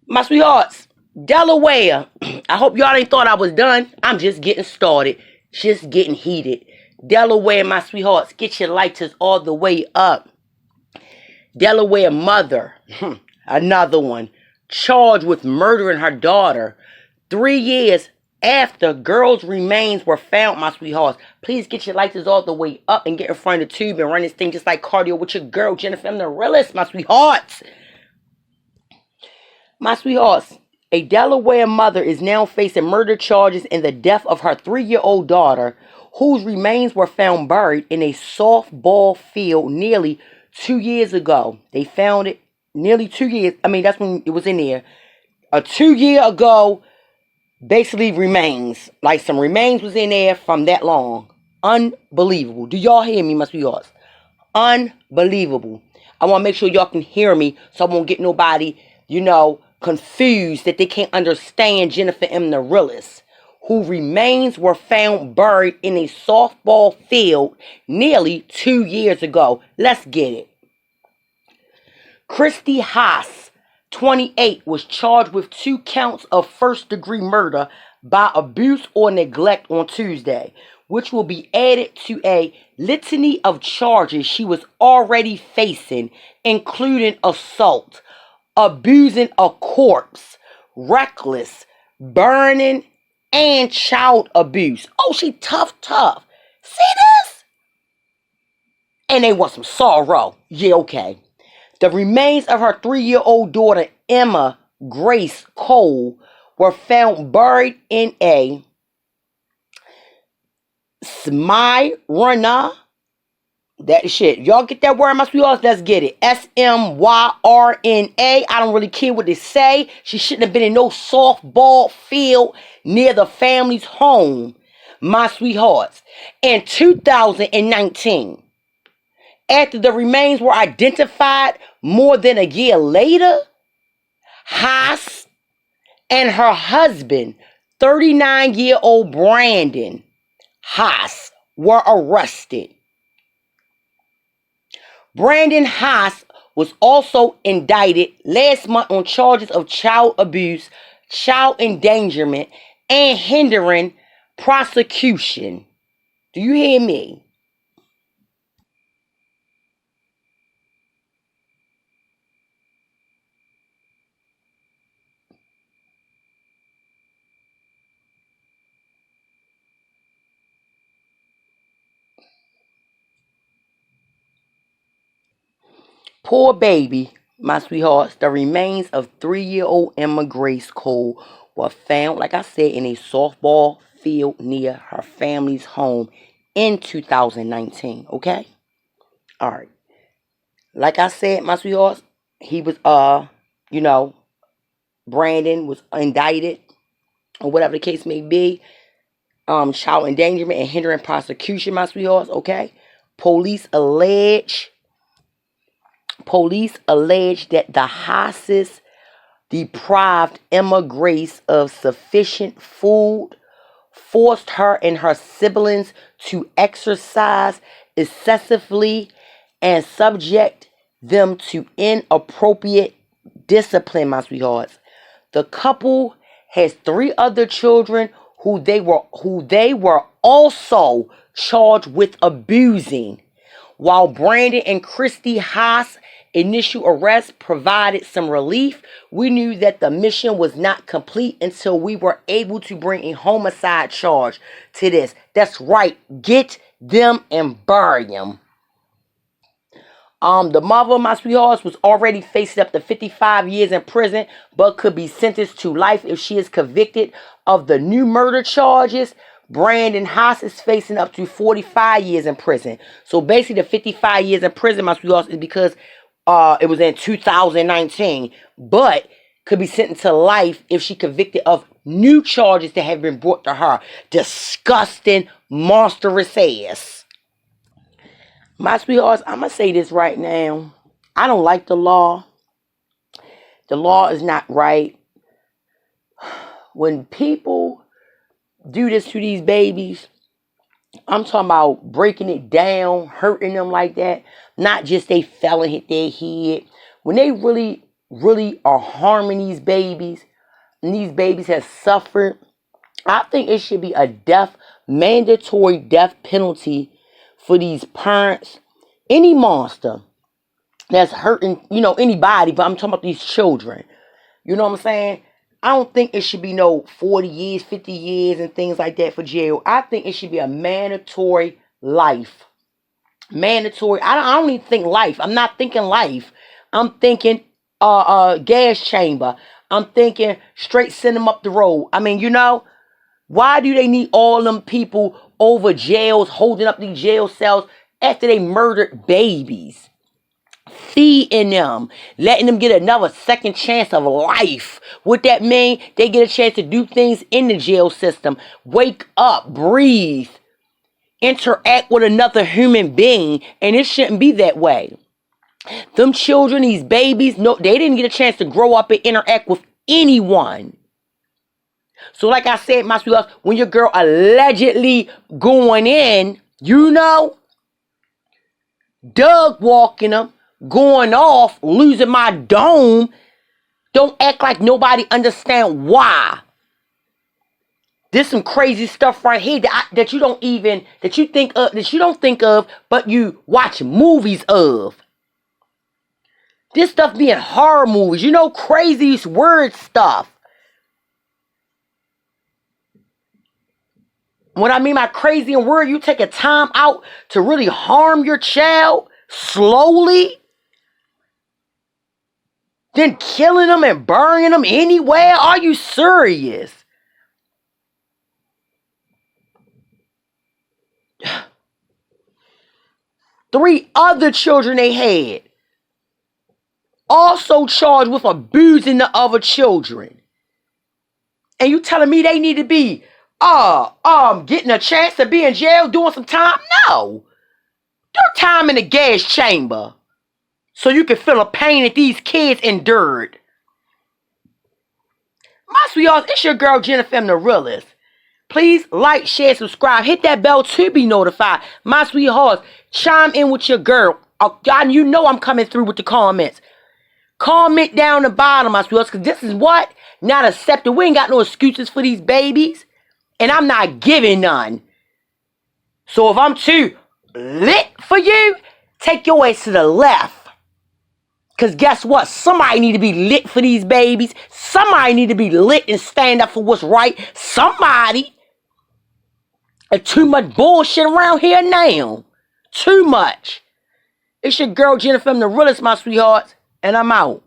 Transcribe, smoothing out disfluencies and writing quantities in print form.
My sweethearts, Delaware. I hope y'all ain't thought I was done. I'm just getting started. Just getting heated. Delaware, my sweethearts, get your lighters all the way up. Delaware Mother, another one, charged with murdering her daughter 3 years after girl's remains were found, my sweethearts. Please get your lighters all the way up and get in front of the tube and run this thing just like cardio with your girl, jennifermdarealest, my sweethearts. My sweethearts, a Delaware mother is now facing murder charges in the death of her 3-year-old daughter, whose remains were found buried in a softball field nearly 2 years ago. They found it nearly 2 years. I mean, that's when it was in there. A 2 year ago, basically remains. Like some remains was in there from that long. Unbelievable. Do y'all hear me, my sweethearts? Unbelievable. I want to make sure y'all can hear me so I won't get nobody, confused that they can't understand Jennifer M. the realest, who remains were found buried in a softball field nearly 2 years ago. Let's get it. Christy Haas, 28, was charged with 2 counts of first-degree murder by abuse or neglect on Tuesday, which will be added to a litany of charges she was already facing, including assault, abusing a corpse, reckless, burning, and child abuse. Oh, she tough. See this? And they want some sorrow. Yeah, okay. The remains of her 3-year-old daughter, Emma Grace Cole, were found buried in a Smyrna. That shit. Y'all get that word, my sweethearts? Let's get it. Smyrna. I don't really care what they say. She shouldn't have been in no softball field near the family's home, my sweethearts. In 2019, after the remains were identified more than a year later, Haas and her husband, 39-year-old Brandon Haas, were arrested. Brandon Haas was also indicted last month on charges of child abuse, child endangerment, and hindering prosecution. Do you hear me? Poor baby, my sweethearts. The remains of 3-year-old Emma Grace Cole were found, like I said, in a softball field near her family's home in 2019. Okay? Alright. Like I said, my sweethearts, he was, Brandon was indicted, or whatever the case may be. Child endangerment and hindering prosecution, my sweethearts. Okay? Police allege that the Haases deprived Emma Grace of sufficient food, forced her and her siblings to exercise excessively, and subject them to inappropriate discipline, my sweethearts. The couple has 3 other children who they were also charged with abusing. While Brandon and Christy Haas' initial arrest provided some relief, we knew that the mission was not complete until we were able to bring a homicide charge to this. That's right. Get them and bury them. The mother, my sweethearts, was already facing up to 55 years in prison, but could be sentenced to life if she is convicted of the new murder charges. Brandon Haas is facing up to 45 years in prison. So basically the 55 years in prison, my sweethearts, is because it was in 2019. But could be sentenced to life if she convicted of new charges that have been brought to her. Disgusting, monstrous ass. My sweethearts, I'm going to say this right now. I don't like the law. The law is not right. When people do this to these babies, I'm talking about breaking it down, hurting them like that. Not just they fell and hit their head. When they really really are harming these babies, and these babies have suffered. I think it should be a mandatory death penalty for these parents. Any monster that's hurting, anybody, but I'm talking about these children. You know what I'm saying? I don't think it should be no 40 years, 50 years, and things like that for jail. I think it should be a mandatory life. Mandatory. I don't even think life. I'm not thinking life. I'm thinking gas chamber. I'm thinking straight send them up the road. I mean, why do they need all them people over jails, holding up these jail cells after they murdered babies? Feeding them, letting them get another second chance of life. What that mean? They get a chance to do things in the jail system. Wake up, breathe, interact with another human being. And it shouldn't be that way. Them children, these babies, no, they didn't get a chance to grow up and interact with anyone. So like I said, my sweethearts, when your girl allegedly going in, Doug walking them, going off, losing my dome, don't act like nobody understand why. There's some crazy stuff right here that you don't think of, but you watch movies of. This stuff being horror movies, crazy word stuff. What I mean by crazy and word, you take a time out to really harm your child slowly, then killing them and burning them anywhere. Are you serious? Three other children they had also charged with abusing the other children. And you telling me they need to be getting a chance to be in jail doing some time? No. Do time in the gas chamber so you can feel the pain that these kids endured. My sweethearts, it's your girl Jennifermdarealest. Please like, share, subscribe. Hit that bell to be notified. My sweethearts, chime in with your girl. You know I'm coming through with the comments. Comment down the bottom, my sweethearts, because this is what? Not accepted. We ain't got no excuses for these babies. And I'm not giving none. So if I'm too lit for you, take your ass to the left. Because guess what? Somebody need to be lit for these babies. Somebody need to be lit and stand up for what's right. Somebody. And too much bullshit around here now. Too much. It's your girl Jennifermdarealest, my sweethearts. And I'm out.